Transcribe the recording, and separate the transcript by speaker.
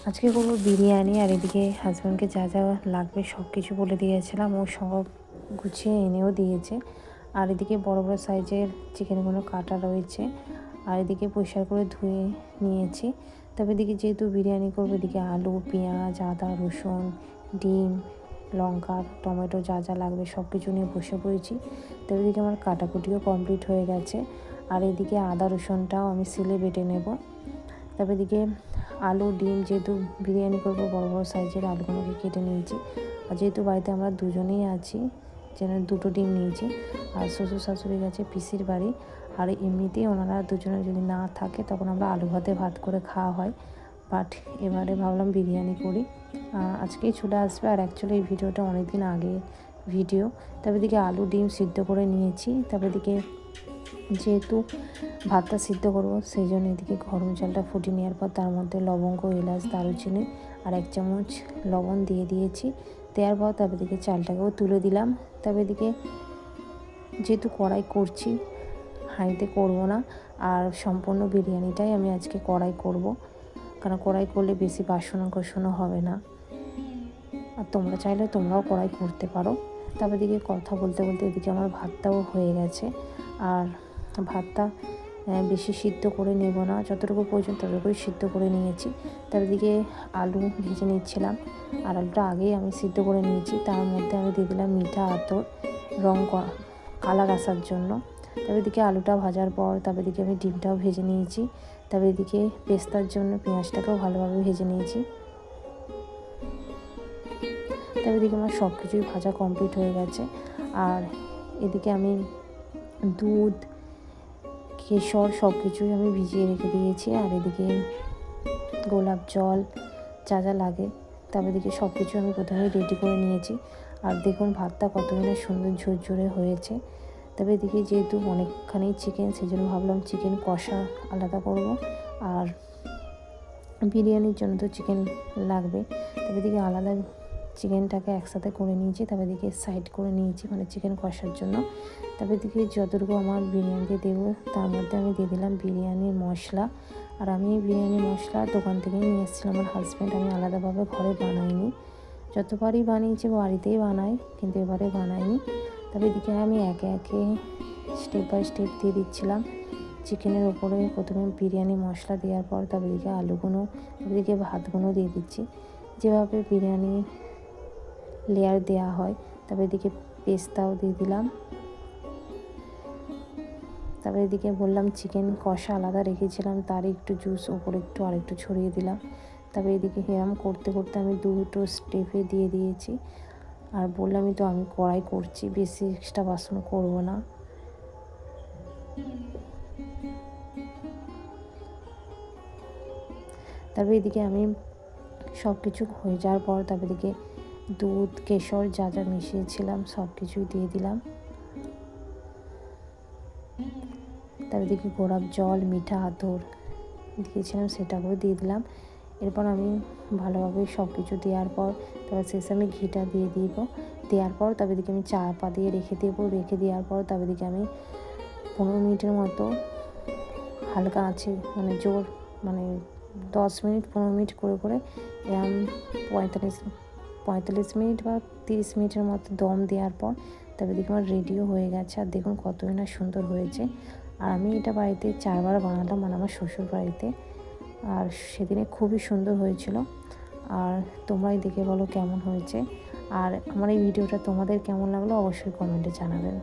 Speaker 1: আজকে করবো বিরিয়ানি। আর এদিকে হাজব্যান্ডকে যা যা লাগবে সব কিছু বলে দিয়েছিলাম, ও সব গুছিয়ে এনেও দিয়েছে। আর এদিকে বড় বড় সাইজের চিকেনগুলো কাটা রয়েছে, আর এদিকে পরিষ্কার করে ধুয়ে নিয়েছি। তবে এদিকে যেহেতু বিরিয়ানি করবো, এদিকে আলু, পেঁয়াজ, আদা, রসুন, ডিম, লঙ্কা, টমেটো যা যা লাগবে সব কিছু নিয়ে বসে পড়েছি। তবে এদিকে আমার কাটাকুটিও কমপ্লিট হয়ে গেছে। আর এদিকে আদা রসুনটাও আমি সিলে বেটে নেব। তবে এদিকে আলু, ডিম, যেহেতু বিরিয়ানি করবো বড় বড় সাইজের আলুগুলোকে কেটে নিয়েছি। আর যেহেতু বাড়িতে আমরা দুজনেই আছি, যেন 2টো ডিম নিয়েছি। আর শ্বশুর শাশুড়ি গেছে পিসির বাড়ি। আর এমনিতেই ওনারা দুজনে যদি না থাকে তখন আমরা আলু ভাতে ভাত করে খাওয়া হয়। বাট এবারে ভাবলাম বিরিয়ানি করি, আজকেই চলে আসবে। আর অ্যাকচুয়ালি এই ভিডিওটা অনেক দিন আগে ভিডিও। তবে এদিকে আলু, ডিম সিদ্ধ করে নিয়েছি। তবে এদিকে যেহেতু ভাতটা সিদ্ধ করবো, সেই জন্য এদিকে গরম জলটা ফুটিয়ে নেওয়ার পর তার মধ্যে লবঙ্গ, এলাচ, দারুচিনি আর 1 চামচ লবণ দিয়ে দিয়েছি। দেওয়ার পর তবে এদিকে চালটাকেও তুলে দিলাম। তবে এদিকে যেহেতু কড়াই করছি, হাঁড়িতে করবো না। আর সম্পূর্ণ বিরিয়ানিটাই আমি আজকে কড়াই করব, কারণ কড়াই করলে বেশি বাসন কোসনও হবে না। আর তোমরা চাইলে তোমরাও কড়াই করতে পারো। তবে এদিকে কথা বলতে বলতে এদিকে আমার ভাতটাও হয়ে গেছে। আর ভাতটা বেশি সিদ্ধ করে নেব না, যতটুকু প্রয়োজন ততটুকুই সিদ্ধ করে নিয়েছি। তার দিকে আলু ভেজে নিচ্ছিলাম। আর আলুটা আগেই আমি সিদ্ধ করে নিয়েছি। তার মধ্যে আমি দিয়ে দিলাম মিঠা আতর, কালার আসার জন্য। তবে এদিকে আলুটা ভাজার পর তবে এদিকে আমি ডিমটাও ভেজে নিয়েছি। তবে এদিকে পেস্তার জন্য পেঁয়াজটাকেও ভালোভাবে ভেজে নিয়েছি। তবে এদিকে আমার সব কিছুই ভাজা কমপ্লিট হয়ে গেছে। আর এদিকে আমি দুধ, কেশর সব কিছুই আমি ভিজিয়ে রেখে দিয়েছি। আর এদিকে গোলাপ জল যা যা লাগে, তবে এদিকে সব কিছু আমি প্রথমে রেডি করে নিয়েছি। আর দেখুন ভাতটা কতটা সুন্দর ঝরঝরে হয়েছে। তবে এদিকে যেহেতু অনেকখানি চিকেন, সেই জন্য ভাবলাম চিকেন কষা আলাদা করব। আর বিরিয়ানির জন্য তো চিকেন লাগবে। তবে এদিকে আলাদা চিকেনটাকে একসাথে করে নিয়েছি। তবে এদিকে সাইড করে নিয়েছি, মানে চিকেন কষার জন্য। তবে এদিকে যতটুকু আমার বিরিয়ানিতে দেবো তার মধ্যে আমি দিয়ে দিলাম বিরিয়ানির মশলা। আর আমি বিরিয়ানি মশলা দোকান থেকেই নিয়ে এসেছিলাম আমার হাজব্যান্ড, আমি আলাদাভাবে ঘরে বানাইনি। যতবারই বানিয়েছি বাড়িতেই বানাই, কিন্তু এবারে বানাইনি। তবে এদিকে আমি একে একে স্টেপ বাই স্টেপ দিয়ে দিচ্ছিলাম। চিকেনের ওপরে প্রথমে বিরিয়ানি মশলা দেওয়ার পর তবে এদিকে আলুগুলো, এদিকে ভাতগুলো দিয়ে দিচ্ছি, যেভাবে বিরিয়ানি লেয়ার দেওয়া হয়। তবে এদিকে পেস্তাও দিয়ে দিলাম। তবে এদিকে বললাম চিকেন কষা আলাদা রেখেছিলাম, তার একটু জুস ওপরে একটু আরেকটু ছড়িয়ে দিলাম। তবে এদিকে হেরাম করতে করতে আমি 2টো স্টেপে দিয়ে দিয়েছি। আর বললামই তো আমি কড়াই করছি, বেশি এক্সট্রা বাসন করব না। তবে এদিকে আমি সব কিছু হয়ে যাওয়ার পর তবে এদিকে দুধ, কেশর যা যা মিশিয়েছিলাম সব কিছুই দিয়ে দিলাম। তবে এদিকে গোলাপ জল, মিঠা আতর দিয়েছিলাম সেটাকেও দিয়ে দিলাম। এরপর আমি ভালোভাবে সব কিছু দেওয়ার পর তবে শেষে আমি ঘিটা দিয়ে দিব। দেওয়ার পর তবে এদিকে আমি চাপা দিয়ে রেখে দেবো। রেখে দেওয়ার পর তবে এদিকে আমি 15 মিনিটের মতো হালকা আছে, মানে জোর, মানে 10 মিনিট 15 মিনিট করে করে এরকম 45 মিনিট বা 30 মিনিটের মতো দম দেওয়ার পর তবে দেখুন আমার রেডিও হয়ে গেছে। আর দেখুন কতই না সুন্দর হয়েছে। আর আমি এটা বাড়িতে 4বার বানালাম, মানে আমার শ্বশুর বাড়িতে। আর সেদিনে খুবই সুন্দর হয়েছিল। আর তোমরাই দেখে বলো কেমন হয়েছে। আর আমার এই ভিডিওটা তোমাদের কেমন লাগলো অবশ্যই কমেন্টে জানাবেন।